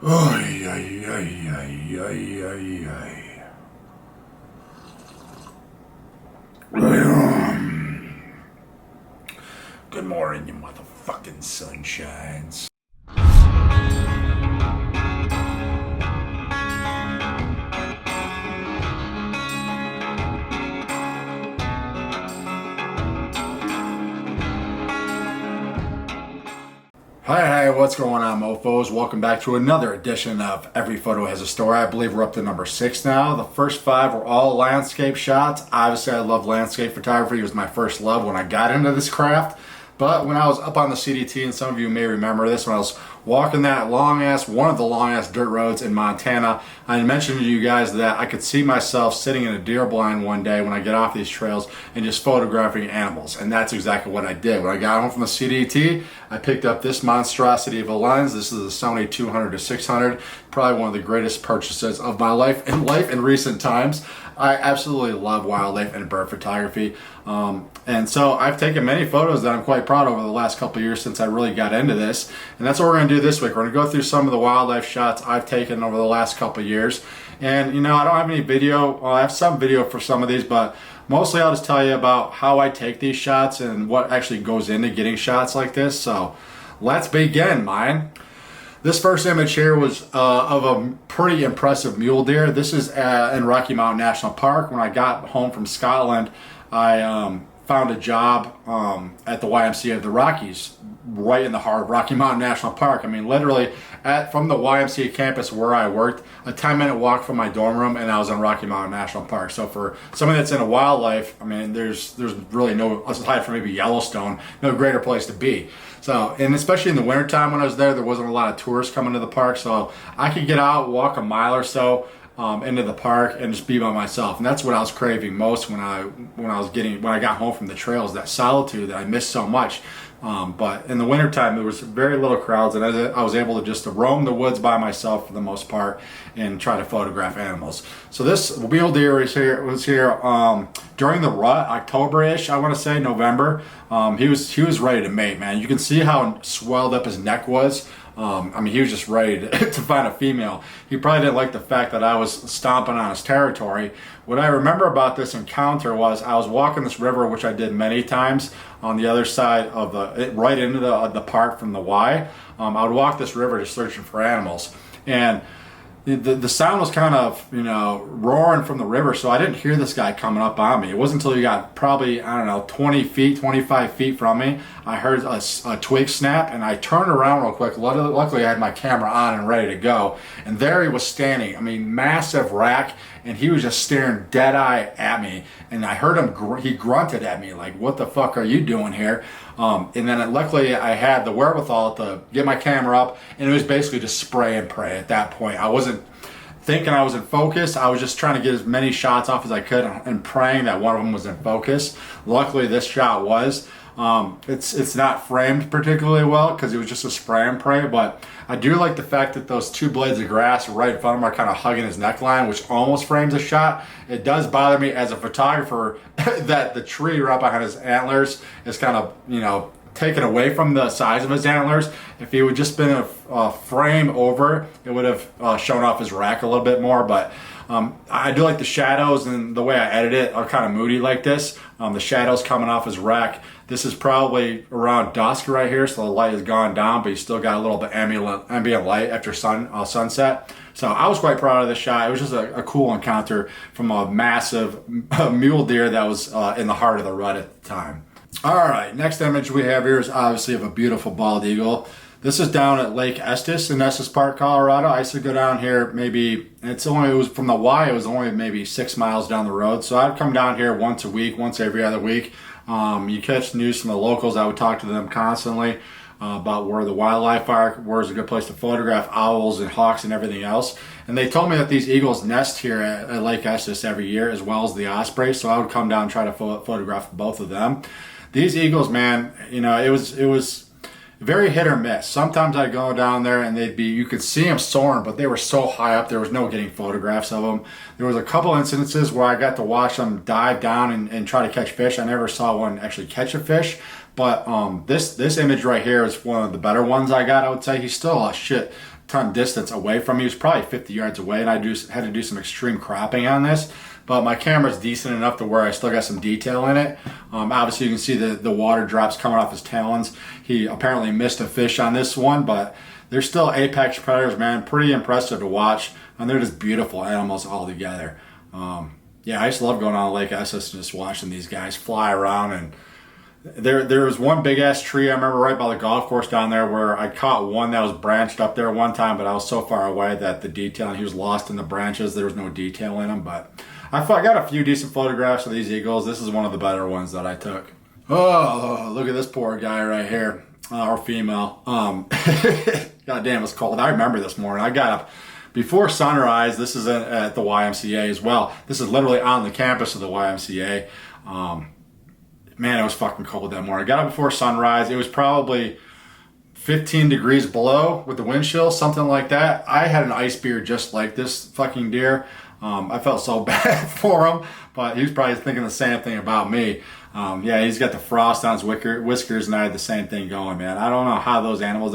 Ay, ay, ay, ay, ay, ay, ay. Good morning, you motherfucking sunshines. Hi, what's going on, mofos? Welcome back to another edition of Every Photo Has a Story. I believe we're up to number 6 now. The first 5 were all landscape shots. Obviously, I love landscape photography. It was my first love when I got into this craft. But when I was up on the CDT, and some of you may remember this, when I was walking that one of the long ass dirt roads in Montana, I mentioned to you guys that I could see myself sitting in a deer blind one day when I get off these trails and just photographing animals. And that's exactly what I did. When I got home from the CDT, I picked up this monstrosity of a lens. This is a Sony 200-600, probably one of the greatest purchases of my life in recent times. I absolutely love wildlife and bird photography. And so I've taken many photos that I'm quite proud of over the last couple of years since I really got into this. And that's what we're going to do this week. We're going to go through some of the wildlife shots I've taken over the last couple of years. And you know, I don't have any video. Well, I have some video for some of these, but mostly I'll just tell you about how I take these shots and what actually goes into getting shots like this. So let's begin, man. This first image here was of a pretty impressive mule deer. This is in Rocky Mountain National Park. When I got home from Scotland, I found a job at the YMCA of the Rockies, right in the heart of Rocky Mountain National Park. I mean, literally from the YMCA campus where I worked, a 10-minute walk from my dorm room, and I was in Rocky Mountain National Park. So for somebody that's into wildlife, I mean, there's really no, aside from maybe Yellowstone, no greater place to be. So, and especially in the wintertime when I was there wasn't a lot of tourists coming to the park, so I could get out, walk a mile or so into the park and just be by myself. And that's what I was craving most when I got home from the trails, that solitude that I missed so much. But in the wintertime, there was very little crowds, and I was able to just to roam the woods by myself for the most part and try to photograph animals. So this mule deer was here during the rut, October-ish, I want to say, November. He was ready to mate, man. You can see how swelled up his neck was. I mean, he was just ready to find a female. He probably didn't like the fact that I was stomping on his territory. What I remember about this encounter was I was walking this river, which I did many times on the other side of right into the park from the Y. I would walk this river just searching for animals. And the sound was kind of, roaring from the river, so I didn't hear this guy coming up on me. It wasn't until he got probably, 20 feet, 25 feet from me, I heard a twig snap, and I turned around real quick. Luckily, I had my camera on and ready to go, and there he was standing. I mean, massive rack, and he was just staring dead-eye at me, and I heard him, he grunted at me, like, what the fuck are you doing here? And then luckily I had the wherewithal to get my camera up, and it was basically just spray and pray at that point. I wasn't thinking I was in focus. I was just trying to get as many shots off as I could and praying that one of them was in focus. Luckily this shot was. It's not framed particularly well because it was just a spray and pray, but I do like the fact that those two blades of grass right in front of him are kind of hugging his neckline, which almost frames a shot. It does bother me as a photographer that the tree right behind his antlers is kind of, taken away from the size of his antlers. If he would just been a frame over, it would have shown off his rack a little bit more, but I do like the shadows, and the way I edit it are kind of moody like this. The shadows coming off his rack. This is probably around dusk right here, so the light has gone down, but you still got a little bit ambient light after sunset. So I was quite proud of this shot. It was just a cool encounter from a massive mule deer that was in the heart of the rut at the time. All right, next image we have here is obviously of a beautiful bald eagle. This is down at Lake Estes in Estes Park, Colorado. I used to go down here maybe, it was from the Y, it was only maybe 6 miles down the road. So I'd come down here once a week, once every other week. You catch news from the locals. I would talk to them constantly about where the wildlife are, where's a good place to photograph owls and hawks and everything else. And they told me that these eagles nest here at Lake Estes every year, as well as the osprey. So I would come down and try to photograph both of them. These eagles, man, it was very hit or miss. Sometimes I'd go down there and you could see them soaring, but they were so high up, there was no getting photographs of them. There was a couple incidences where I got to watch them dive down and try to catch fish. I never saw one actually catch a fish, but this image right here is one of the better ones I got, I would say. He's still a shit ton distance away from me. He was probably 50 yards away, and I had to do some extreme cropping on this. But my camera's decent enough to where I still got some detail in it. Obviously, you can see the water drops coming off his talons. He apparently missed a fish on this one, but they're still apex predators, man. Pretty impressive to watch, and they're just beautiful animals all together. Yeah, I just love going on Lake Essex and just watching these guys fly around. And there was one big ass tree I remember right by the golf course down there where I caught one that was branched up there one time, but I was so far away that the detail, and he was lost in the branches. There was no detail in him, but I got a few decent photographs of these eagles. This is one of the better ones that I took. Oh, look at this poor guy right here, or female. God damn, it's cold. I remember this morning. I got up before sunrise. This is at the YMCA as well. This is literally on the campus of the YMCA. Man, it was fucking cold that morning. I got up before sunrise. It was probably 15 degrees below with the wind chill, something like that. I had an ice beard just like this fucking deer. I felt so bad for him, but he was probably thinking the same thing about me. Yeah, he's got the frost on his whiskers, and I had the same thing going, man. I don't know how those animals,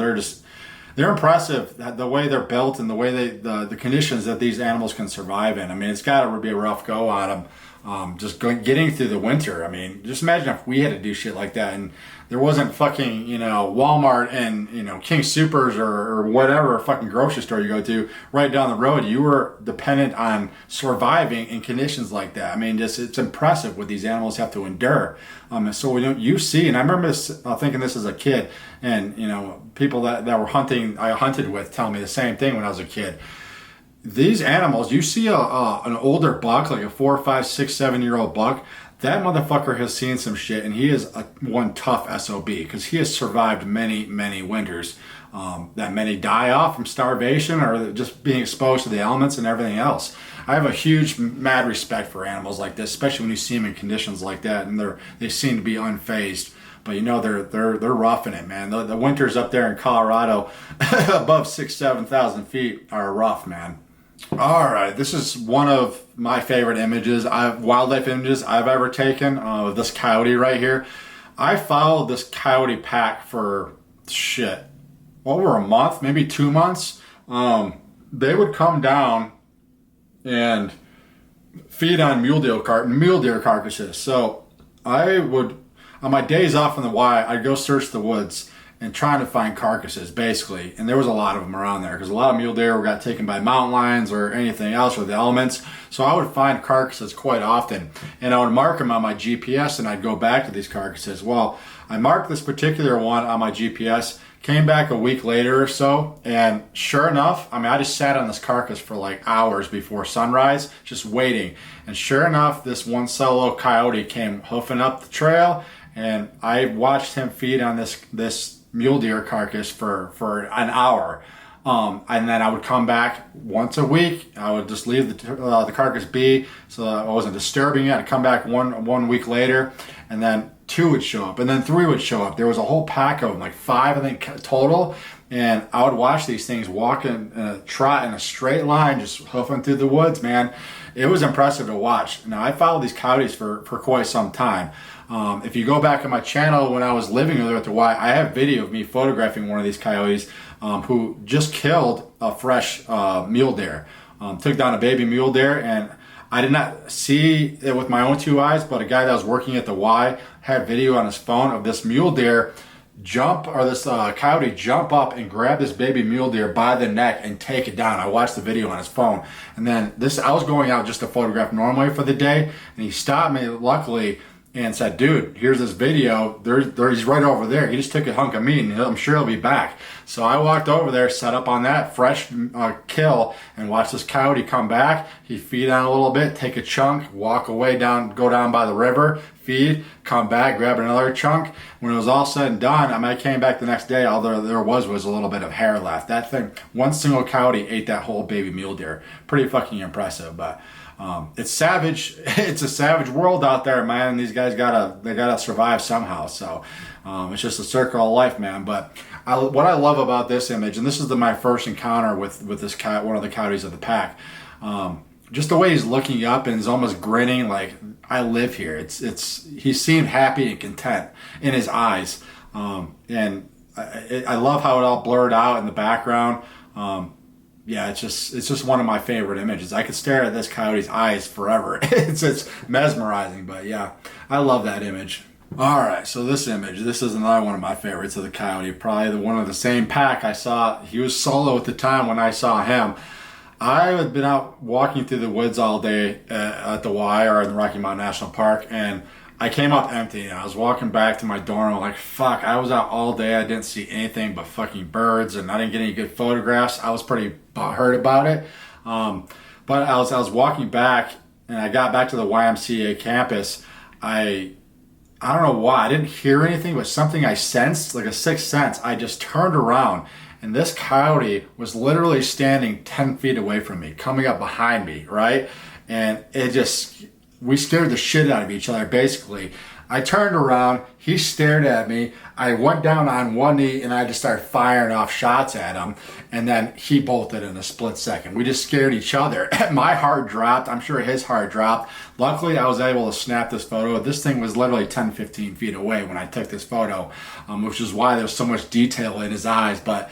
they're impressive, the way they're built and the way the conditions that these animals can survive in. I mean, it's got to be a rough go on them. Getting through the winter. I mean, just imagine if we had to do shit like that and there wasn't fucking, Walmart and, King Supers or whatever fucking grocery store you go to right down the road. You were dependent on surviving in conditions like that. I mean, it's impressive what these animals have to endure. So you see, and I remember thinking this as a kid, and, people that were hunting, I hunted with, tell me the same thing when I was a kid. These animals, you see an older buck, like a 4, 5, 6, 7-year-old buck, that motherfucker has seen some shit, and he is one tough SOB because he has survived many, many winters that many die off from starvation or just being exposed to the elements and everything else. I have a huge, mad respect for animals like this, especially when you see them in conditions like that, and they seem to be unfazed. But they're roughing it, man. The winters up there in Colorado, above 6,000-7,000 feet, are rough, man. All right, this is one of my favorite wildlife images I've ever taken of this coyote right here. I followed this coyote pack for over a month, maybe 2 months. They would come down and feed on mule deer carcasses. So I would, on my days off in the Y, I'd go search the woods and trying to find carcasses, basically. And there was a lot of them around there because a lot of mule deer got taken by mountain lions or anything else or the elements. So I would find carcasses quite often, and I would mark them on my GPS, and I'd go back to these carcasses. Well, I marked this particular one on my GPS, came back a week later or so, and sure enough, I just sat on this carcass for like hours before sunrise, just waiting. And sure enough, this one solo coyote came hoofing up the trail, and I watched him feed on this mule deer carcass for an hour. And then I would come back once a week. I would just leave the carcass be so I wasn't disturbing it. I'd come back one week later, and then 2 would show up, and then 3 would show up. There was a whole pack of them, like 5, I think, total. And I would watch these things walk in a trot in a straight line, just hoofing through the woods, man. It was impressive to watch. Now, I followed these coyotes for quite some time. If you go back on my channel when I was living there at the Y, I have video of me photographing one of these coyotes who just killed a fresh mule deer. Took down a baby mule deer, and I did not see it with my own 2 eyes, but a guy that was working at the Y had video on his phone of this mule deer coyote jump up and grab this baby mule deer by the neck and take it down. I watched the video on his phone. And then I was going out just to photograph normally for the day, and he stopped me, luckily, and said, dude, here's this video. He's right over there. He just took a hunk of meat, and I'm sure he'll be back. So I walked over there, set up on that fresh kill, and watched this coyote come back. He'd feed on a little bit, take a chunk, walk away go down by the river, feed, come back, grab another chunk. When it was all said and done, I came back the next day, all there was a little bit of hair left. That thing, one single coyote ate that whole baby mule deer. Pretty fucking impressive, but it's savage. It's a savage world out there, man. And these guys gotta survive somehow. So it's just a circle of life, man. But what I love about this image, and this is my first encounter with this one of the coyotes of the pack. Just the way he's looking up and he's almost grinning, like I live here. He seemed happy and content in his eyes, and I love how it all blurred out in the background. Yeah, it's just one of my favorite images. I could stare at this coyote's eyes forever. It's mesmerizing, but yeah, I love that image. All right, so this image, this is another one of my favorites of the coyote. Probably the one of the same pack I saw. He was solo at the time when I saw him. I had been out walking through the woods all day at the Y or in the Rocky Mountain National Park, and I came up empty, and I was walking back to my dorm. I'm like, fuck, I was out all day. I didn't see anything but fucking birds, and I didn't get any good photographs. I was pretty butthurt about it. But I was walking back, and I got back to the YMCA campus. I don't know why. I didn't hear anything, but something I sensed, like a sixth sense. I just turned around, and this coyote was literally standing 10 feet away from me, coming up behind me, right? And we scared the shit out of each other, basically. I turned around, he stared at me, I went down on one knee, and I just started firing off shots at him, and then he bolted in a split second. We just scared each other. My heart dropped, I'm sure his heart dropped. Luckily, I was able to snap this photo. This thing was literally 10, 15 feet away when I took this photo, which is why there's so much detail in his eyes, but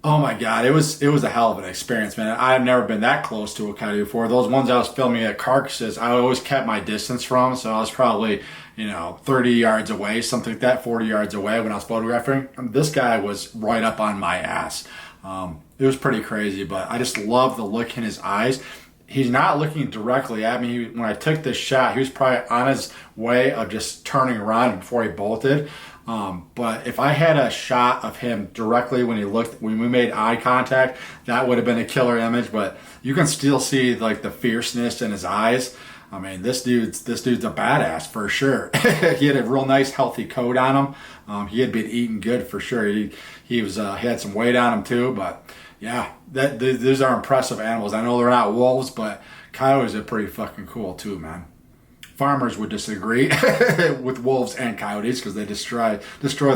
oh my God, it was a hell of an experience, man. I've never been that close to a coyote before. Those ones I was filming at carcasses, I always kept my distance from, so I was probably, 30 yards away, something like that, 40 yards away when I was photographing. This guy was right up on my ass. It was pretty crazy, but I just love the look in his eyes. He's not looking directly at me. When I took this shot, he was probably on his way of just turning around before he bolted. But if I had a shot of him directly when we made eye contact, that would have been a killer image. But you can still see like the fierceness in his eyes. I mean, this dude's a badass for sure. He had a real nice, healthy coat on him. He had been eating good for sure. He had some weight on him too. But yeah, these are impressive animals. I know they're not wolves, but coyotes are pretty fucking cool too, man. Farmers would disagree with wolves and coyotes because they destroy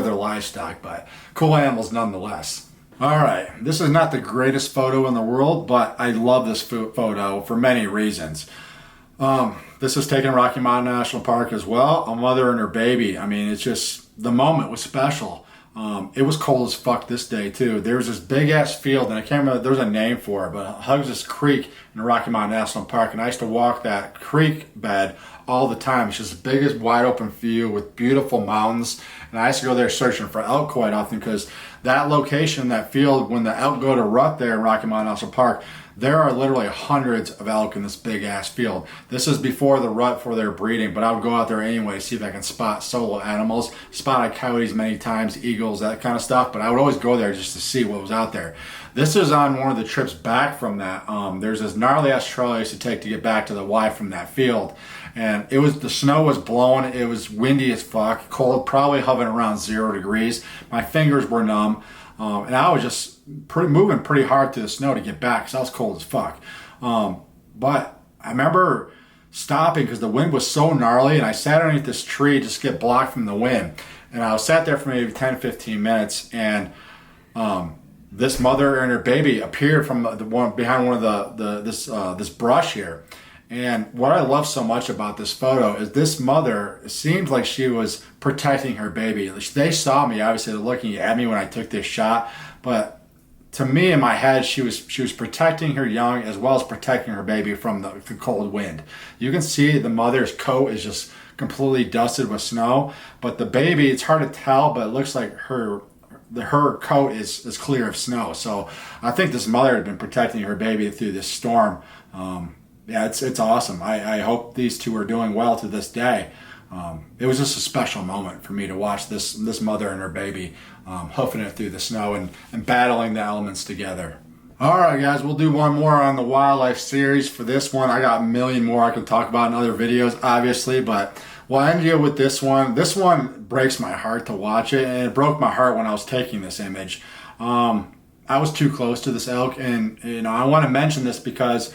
their livestock, but cool animals nonetheless. All right, this is not the greatest photo in the world, but I love this photo for many reasons. This was taken in Rocky Mountain National Park as well. A mother and her baby. I mean, it's just, the moment was special. It was cold as fuck this day too. There was this big ass field, and I can't remember, there's a name for it, but it hugs this creek in the Rocky Mountain National Park, and I used to walk that creek bed all the time. It's just the biggest wide open field with beautiful mountains, and I used to go there searching for elk quite often because that location, that field, when the elk go to rut there in Rocky Mountain National Park, there are literally hundreds of elk in this big ass field. This is before the rut for their breeding, but I would go out there anyway, see if I can spot solo animals. Spotted coyotes many times, eagles, that kind of stuff, but I would always go there just to see what was out there. This is on one of the trips back from that. There's this gnarly ass trail I used to take to get back to the Y from that field. And the snow was blowing, it was windy as fuck, cold, probably hovering around 0 degrees. My fingers were numb. And I was just moving pretty hard through the snow to get back because I was cold as fuck. But I remember stopping because the wind was so gnarly, and I sat underneath this tree just to get blocked from the wind. And I sat there for maybe 10, 15 minutes, and this mother and her baby appeared from behind one of this brush here. And what I love so much about this photo is this mother, it seemed like she was protecting her baby. They saw me, obviously, they're looking at me when I took this shot, but to me in my head, she was protecting her young as well as protecting her baby from the cold wind. You can see the mother's coat is just completely dusted with snow, but the baby, it's hard to tell, but it looks like her coat is clear of snow. So I think this mother had been protecting her baby through this storm. Yeah, it's awesome. I hope these two are doing well to this day. It was just a special moment for me to watch this mother and her baby hoofing it through the snow and battling the elements together. All right, guys, we'll do one more on the wildlife series for this one. I got a million more I can talk about in other videos, obviously, but we'll end you with this one. This one breaks my heart to watch it, and it broke my heart when I was taking this image. I was too close to this elk, and I want to mention this because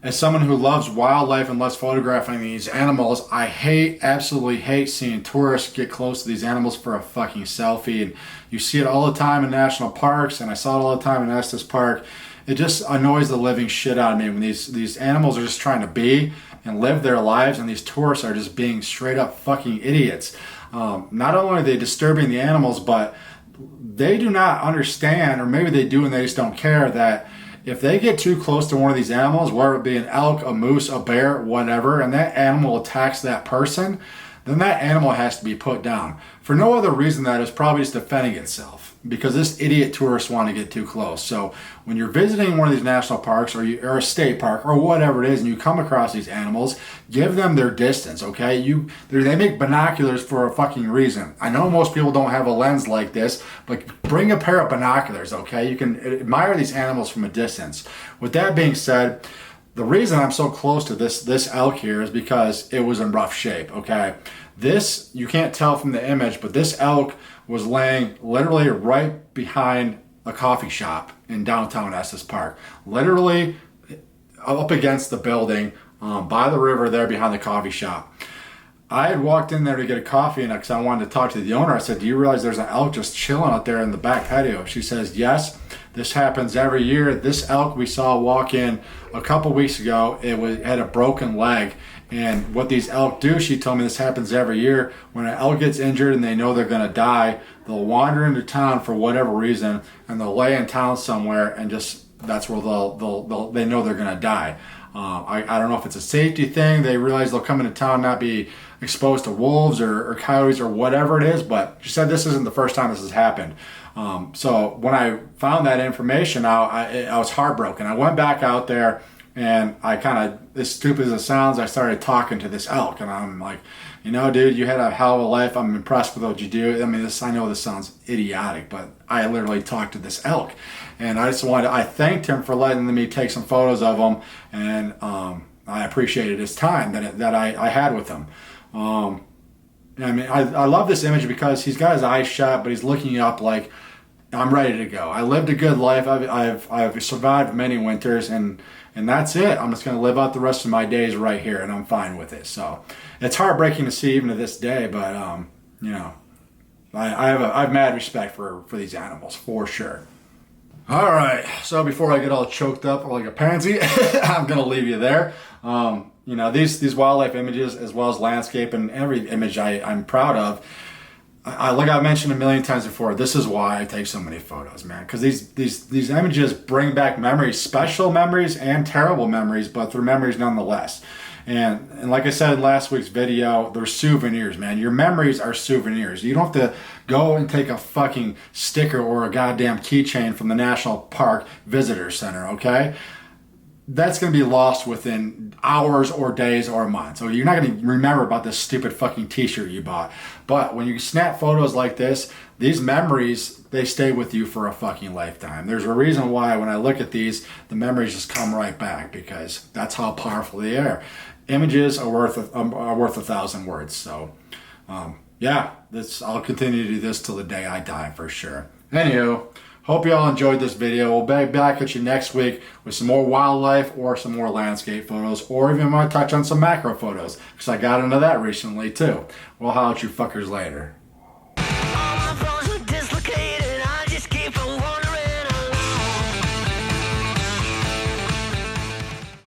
as someone who loves wildlife and loves photographing these animals, I absolutely hate seeing tourists get close to these animals for a fucking selfie. And you see it all the time in national parks, and I saw it all the time in Estes Park. It just annoys the living shit out of me when these animals are just trying to be and live their lives, and these tourists are just being straight up fucking idiots. Not only are they disturbing the animals, but they do not understand, or maybe they do and they just don't care, that if they get too close to one of these animals, whether it be an elk, a moose, a bear, whatever, and that animal attacks that person, then that animal has to be put down. For no other reason that it's probably just defending itself, because this idiot tourists want to get too close. So when you're visiting one of these national parks, or a state park, or whatever it is, and you come across these animals, give them their distance, okay? They make binoculars for a fucking reason. I know most people don't have a lens like this, but bring a pair of binoculars, okay? You can admire these animals from a distance. With that being said, the reason I'm so close to this elk here is because it was in rough shape, okay? This, you can't tell from the image, but this elk was laying literally right behind a coffee shop in downtown Estes Park. Literally up against the building, by the river there behind the coffee shop. I had walked in there to get a coffee, and because I wanted to talk to the owner, I said, "Do you realize there's an elk just chilling out there in the back patio?" She says, "Yes, this happens every year. This elk we saw walk in a couple weeks ago, had a broken leg. And what these elk do," she told me, this happens every year. When an elk gets injured and they know they're going to die, they'll wander into town for whatever reason, and they'll lay in town somewhere, and that's where they know they're going to die. I don't know if it's a safety thing. They realize they'll come into town, not be exposed to wolves or coyotes or whatever it is. But she said this isn't the first time this has happened. So when I found that information out, I was heartbroken. I went back out there, and I kind of, as stupid as it sounds, I started talking to this elk, and I'm like, dude, you had a hell of a life. I'm impressed with what you do. I mean, I know this sounds idiotic, but I literally talked to this elk, and I thanked him for letting me take some photos of him, and I appreciated his time that I had with him. I love this image because he's got his eyes shut, but he's looking up like, I'm ready to go. I lived a good life. I've survived many winters, and that's it. I'm just going to live out the rest of my days right here, and I'm fine with it. So it's heartbreaking to see even to this day, but I have mad respect for these animals for sure. All right, so before I get all choked up like a pansy, I'm going to leave you there. These wildlife images, as well as landscape and every image I'm proud of, like I mentioned a million times before, this is why I take so many photos, man. Because these images bring back memories, special memories and terrible memories, but they're memories nonetheless. And like I said in last week's video, they're souvenirs, man. Your memories are souvenirs. You don't have to go and take a fucking sticker or a goddamn keychain from the National Park Visitor Center, okay? That's going to be lost within hours or days or months. So you're not going to remember about this stupid fucking t-shirt you bought. But when you snap photos like this, these memories, they stay with you for a fucking lifetime. There's a reason why when I look at these, the memories just come right back, because that's how powerful they are. Images are worth 1,000 words. So I'll continue to do this till the day I die for sure. Anywho, hope you all enjoyed this video. We'll be back at you next week with some more wildlife or some more landscape photos, or even want to touch on some macro photos, because I got into that recently too. We'll holler at you fuckers later.